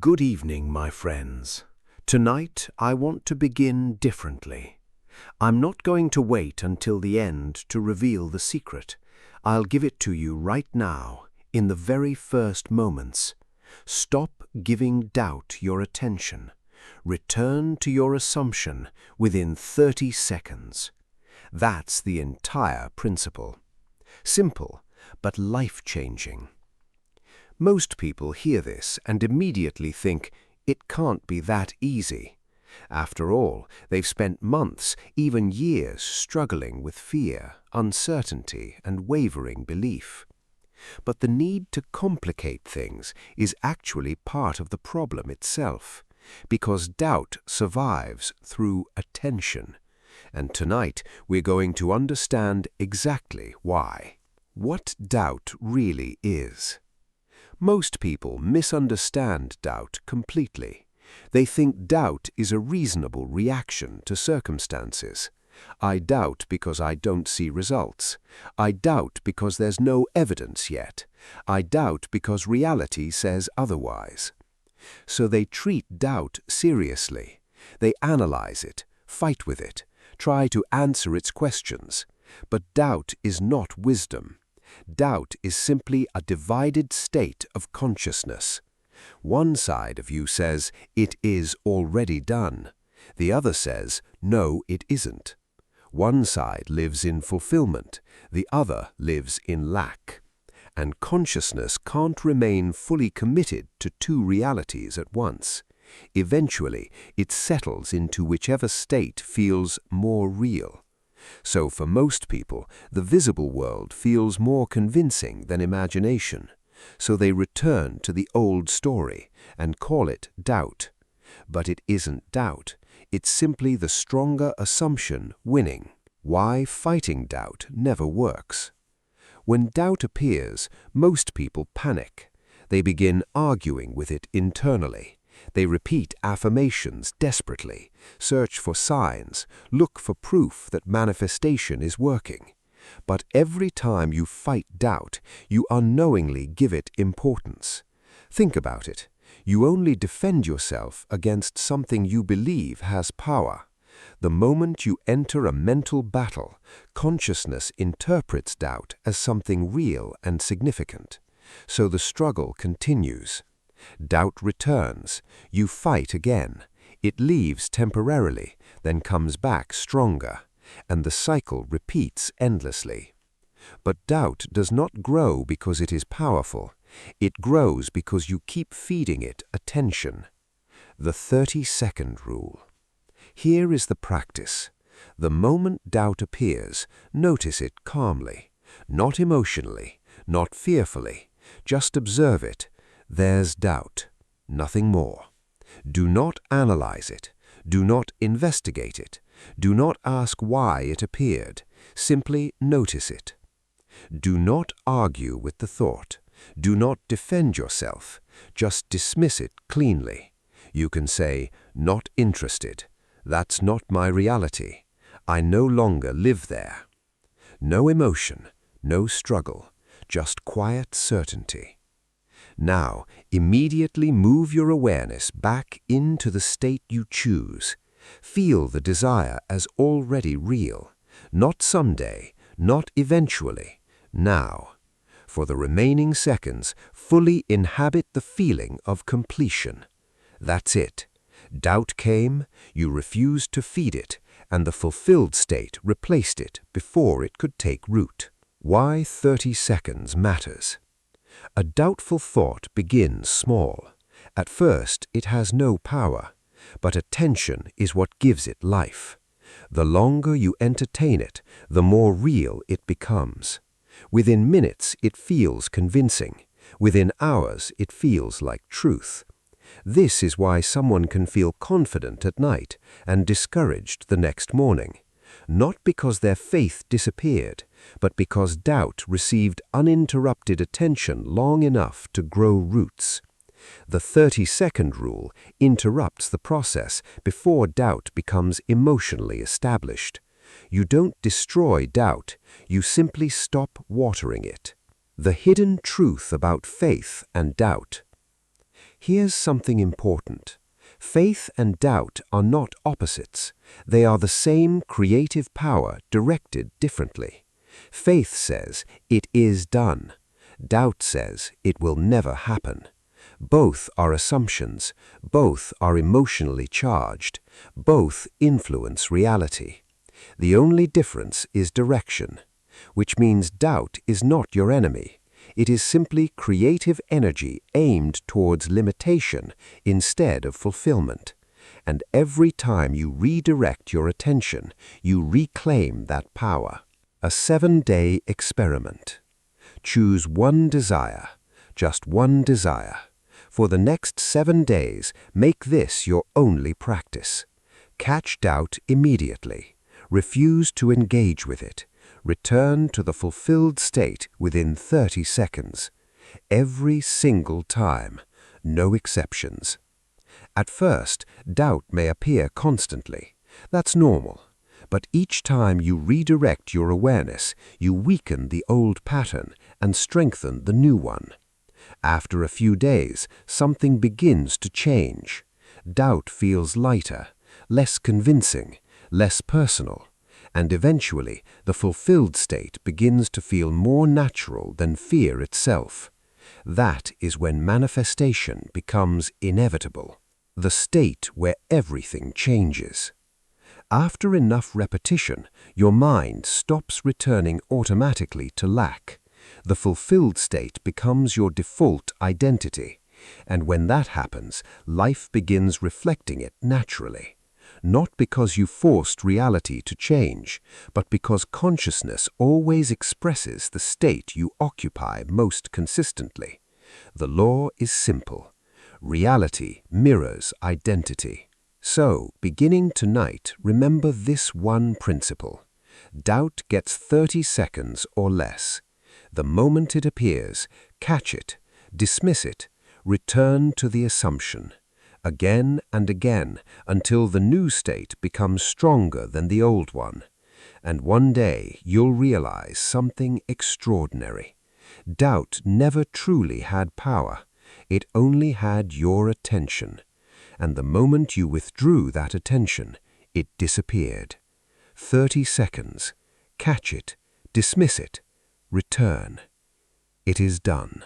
Good evening, my friends. Tonight I want to begin differently. I'm not going to wait until the end to reveal the secret. I'll give it to you right now, in the very first moments. Stop giving doubt your attention. Return to your assumption within 30 seconds. That's the entire principle. Simple, but life-changing. Most people hear this and immediately think, it can't be that easy. After all, they've spent months, even years, struggling with fear, uncertainty, and wavering belief. But the need to complicate things is actually part of the problem itself, because doubt survives through attention. And tonight we're going to understand exactly why. What doubt really is. Most people misunderstand doubt completely. They think doubt is a reasonable reaction to circumstances. I doubt because I don't see results. I doubt because there's no evidence yet. I doubt because reality says otherwise. So they treat doubt seriously. They analyze it, fight with it, try to answer its questions. But doubt is not wisdom. Doubt is simply a divided state of consciousness. One side of you says, it is already done. The other says, no, it isn't. One side lives in fulfillment, the other lives in lack. And consciousness can't remain fully committed to two realities at once. Eventually, it settles into whichever state feels more real. So for most people, the visible world feels more convincing than imagination. So they return to the old story and call it doubt. But it isn't doubt. It's simply the stronger assumption winning. Why fighting doubt never works. When doubt appears, most people panic. They begin arguing with it internally. They repeat affirmations desperately, search for signs, look for proof that manifestation is working. But every time you fight doubt, you unknowingly give it importance. Think about it. You only defend yourself against something you believe has power. The moment you enter a mental battle, consciousness interprets doubt as something real and significant. So the struggle continues. Doubt returns. You fight again. It leaves temporarily, then comes back stronger, and the cycle repeats endlessly. But doubt does not grow because it is powerful. It grows because you keep feeding it attention. The 30-second rule. Here is the practice. The moment doubt appears, notice it calmly, not emotionally, not fearfully. Just observe it. There's doubt, nothing more. Do not analyze it. Do not investigate it. Do not ask why it appeared. Simply notice it. Do not argue with the thought. Do not defend yourself. Just dismiss it cleanly. You can say, not interested. That's not my reality. I no longer live there. No emotion, no struggle, just quiet certainty. Now, immediately move your awareness back into the state you choose. Feel the desire as already real. Not someday, not eventually, now. For the remaining seconds, fully inhabit the feeling of completion. That's it. Doubt came, you refused to feed it, and the fulfilled state replaced it before it could take root. Why 30 seconds matters. A doubtful thought begins small. At first, it has no power, but attention is what gives it life. The longer you entertain it, the more real it becomes. Within minutes, it feels convincing. Within hours, it feels like truth. This is why someone can feel confident at night and discouraged the next morning. Not because their faith disappeared, but because doubt received uninterrupted attention long enough to grow roots. The 30-second rule interrupts the process before doubt becomes emotionally established. You don't destroy doubt, you simply stop watering it. The hidden truth about faith and doubt. Here's something important. Faith and doubt are not opposites. They are the same creative power directed differently. Faith says, "It is done." Doubt says, "It will never happen." Both are assumptions. Both are emotionally charged. Both influence reality. The only difference is direction, which means doubt is not your enemy. It is simply creative energy aimed towards limitation instead of fulfillment. And every time you redirect your attention, you reclaim that power. A 7-day experiment. Choose one desire, just one desire. For the next 7 days, make this your only practice. Catch doubt immediately. Refuse to engage with it. Return to the fulfilled state within 30 seconds. Every single time. No exceptions. At first, doubt may appear constantly. That's normal. But each time you redirect your awareness, you weaken the old pattern and strengthen the new one. After a few days, something begins to change. Doubt feels lighter, less convincing, less personal. And eventually, the fulfilled state begins to feel more natural than fear itself. That is when manifestation becomes inevitable, the state where everything changes. After enough repetition, your mind stops returning automatically to lack. The fulfilled state becomes your default identity. And when that happens, life begins reflecting it naturally. Not because you forced reality to change, but because consciousness always expresses the state you occupy most consistently. The law is simple. Reality mirrors identity. So, beginning tonight, remember this one principle. Doubt gets 30 seconds or less. The moment it appears, catch it, dismiss it, return to the assumption. Again and again, until the new state becomes stronger than the old one. And one day you'll realize something extraordinary. Doubt never truly had power. It only had your attention. And the moment you withdrew that attention, it disappeared. 30 seconds. Catch it, dismiss it, return. It is done.